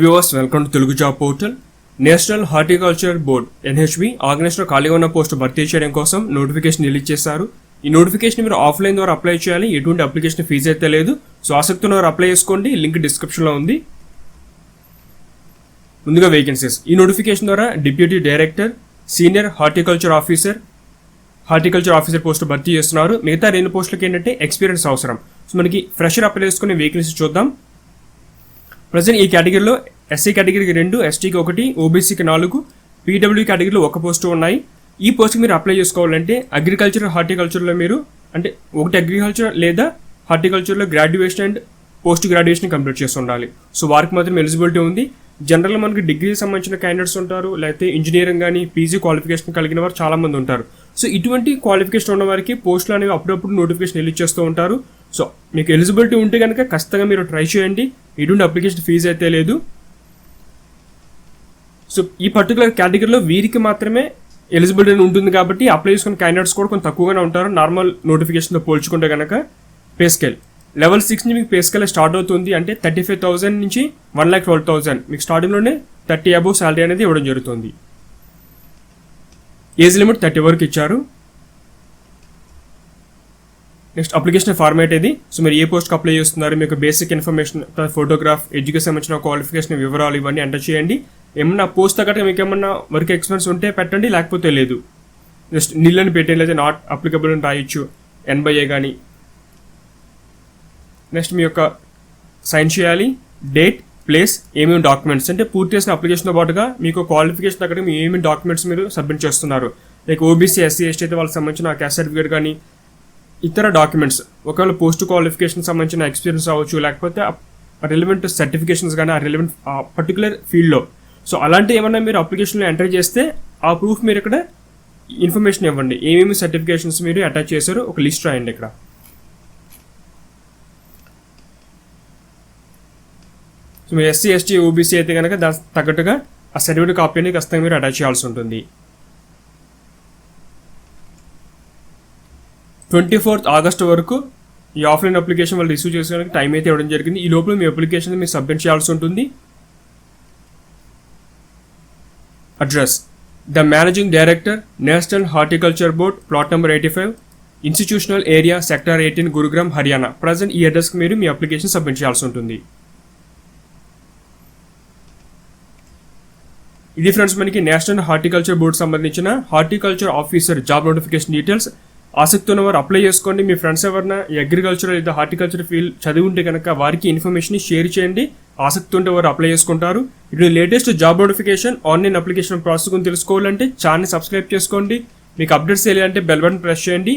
Viewers welcome to Telugu job portal. National horticulture board NHB organisation ఖాళీగా ఉన్న post భర్తీ చేయడం కోసం నోటిఫికేషన్ రిలీజ్ చేశారు. ఈ నోటిఫికేషన్ మీరు ఆఫ్లైన్ ద్వారా అప్లై చేయాలి. ఎటువంటి అప్లికేషన్ ఫీజు అయితే లేదు. సో ఆసక్తి ఉన్నవారు అప్లై చేసుకోండి. లింక్ డిస్క్రిప్షన్లో ఉంది. ముందుగా వేకెన్సీస్. ఈ నోటిఫికేషన్ ద్వారా deputy director, senior horticulture officer post భర్తీ చేస్తున్నారు. మిగతా 2 పోస్టులకి ఏంటంటే ఎక్స్పీరియన్స్ అవసరం. సో మనకి ఫ్రెషర్ అప్లై చేసుకునే వేకెన్సీ చూద్దాం. ప్రజెంట్ ఈ కేటగిరీలో ఎస్సీ కేటగిరీకి 2, ఎస్టీకి 1, ఓబీసీకి 4, పీడబ్ల్యూ కేటగిరీలో 1 పోస్టు ఉన్నాయి. ఈ పోస్ట్కి మీరు అప్లై చేసుకోవాలంటే అగ్రికల్చర్, హార్టికల్చర్లో మీరు అంటే ఒకటి అగ్రికల్చర్ లేదా హార్టికల్చర్లో graduation and post graduation complete చేసి ఉండాలి. సో వారికి మాత్రం ఎలిజిబిలిటీ ఉంది. జనరల్గా మనకి డిగ్రీకి సంబంధించిన క్యాండిడేట్స్ ఉంటారు, లేకపోతే ఇంజనీరింగ్ కానీ పీజీ క్వాలిఫికేషన్ కలిగిన వారు చాలామంది ఉంటారు. సో ఇటువంటి క్వాలిఫికేషన్ ఉన్న వారికి పోస్టులు అనేవి అప్పుడప్పుడు నోటిఫికేషన్ రిలీజ్ చేస్తూ ఉంటారు. సో మీకు ఎలిజిబిలిటీ ఉంటే కనుక ఖచ్చితంగా మీరు ట్రై చేయండి. ఎటువంటి అప్లికేషన్ ఫీజు అయితే లేదు. సో ఈ పర్టికులర్ కేటగిరీలో వీరికి మాత్రమే ఎలిజిబిలిటీ ఉంటుంది కాబట్టి అప్లై చేసుకున్న క్యాండిడేట్స్ కూడా కొంచెం తక్కువగానే ఉంటారు నార్మల్ నోటిఫికేషన్తో పోల్చుకుంటే కనుక. పే స్కేల్ లెవెల్ 6 నుంచి మీకు పే స్కేల్ స్టార్ట్ అవుతుంది. అంటే 35,000 నుంచి 1,12,000 మీకు స్టార్టింగ్లోనే 30 అబోవ్ శాలరీ అనేది ఇవ్వడం జరుగుతుంది. ఏజ్ లిమిట్ 30 వరకు ఇచ్చారు. నెక్స్ట్ అప్లికేషన్ ఫార్మాట్ ఇది. సో మీరు ఏ పోస్ట్కి అప్లై చేస్తున్నారు, మీకు బేసిక్ ఇన్ఫర్మేషన్, ఫోటోగ్రాఫ్, ఎడ్యుకేషన్ సంబంధించిన క్వాలిఫికేషన్ వివరాలు ఇవన్నీ ఎంటర్ చేయండి. ఏమన్నా పోస్ట్ తగ్గట్టు మీకు ఏమన్నా వర్క్ ఎక్స్పీరియన్స్ ఉంటే పెట్టండి, లేకపోతే లేదు. జస్ట్ నిల్లని పెట్టేది, లేదా నాట్ అప్లికబుల్ అని రాయొచ్చు, NBA కానీ. నెక్స్ట్ మీ యొక్క సైన్ చేయాలి. డేట్, ప్లేస్, ఏమేమి డాక్యుమెంట్స్ అంటే పూర్తి చేసిన అప్లికేషన్తో పాటుగా మీకు క్వాలిఫికేషన్ తగ్గట్టు మీ ఏమేమి డాక్యుమెంట్స్ మీరు సబ్మిట్ చేస్తున్నారు. లైక్ ఓబీసీ, SC, ST అయితే వాళ్ళకి సంబంధించిన క్యాస్ట్ సర్టిఫికేట్ కానీ ఇతర డాక్యుమెంట్స్, ఒకవేళ పోస్ట్ క్వాలిఫికేషన్ సంబంధించిన ఎక్స్పీరియన్స్ అవ్వచ్చు, లేకపోతే రిలవెంట్ సర్టిఫికేషన్స్ కానీ ఆ రిలవెంట్ పర్టికులర్ ఫీల్డ్లో. సో అలాంటి ఏమన్నా మీరు అప్లికేషన్లో ఎంటర్ చేస్తే ఆ ప్రూఫ్ మీరు ఇక్కడ ఇన్ఫర్మేషన్ ఇవ్వండి. ఏమేమి సర్టిఫికేషన్స్ మీరు అటాచ్ చేశారో ఒక లిస్ట్ రాయండి ఇక్కడ. సో మీరు SC, ST, OBC అయితే కనుక దానికి తగ్గట్టుగా ఆ సర్టిఫికేట్ కాపీ అనేది ఖచ్చితంగా మీరు అటాచ్ చేయాల్సి ఉంటుంది. 24th ఆగస్ట్ వరకు ఈ ఆఫ్లైన్ అప్లికేషన్ వాళ్ళు రిసీవ్ చేసుకోవడానికి టైం అయితే ఇవ్వడం జరిగింది. ఈ లోపల మీ అప్లికేషన్ మీరు సబ్మిట్ చేయాల్సి ఉంటుంది. Address: the managing director, national horticulture board, plot number 85, institutional area, sector 18, Gurugram, Haryana. Present ఈ అడ్రస్కి మీరు మీ అప్లికేషన్ సబ్మిట్ చేయాల్సి ఉంటుంది. ఇది ఫ్రెండ్స్ మనకి నేషనల్ హార్టికల్చర్ బోర్డు సంబంధించిన horticulture officer job notification details. ఆసక్తి ఉన్నవారు అప్లై చేసుకోండి. మీ ఫ్రెండ్స్ ఎవరైనా అగ్రికల్చర్ లేదా హార్టికల్చర్ ఫీల్డ్ చదివి ఉంటే కనుక వారికి ఇన్ఫర్మేషన్ షేర్ చేయండి. ఆసక్తి ఉంటే వారు అప్లై చేసుకుంటారు. ఇప్పుడు latest job notification, online application process గురించి తెలుసుకోవాలంటే ఛానల్ సబ్స్క్రైబ్ చేసుకోండి. మీకు అప్డేట్స్ తెలియాలంటే బెల్ బటన్ ప్రెస్ చేయండి.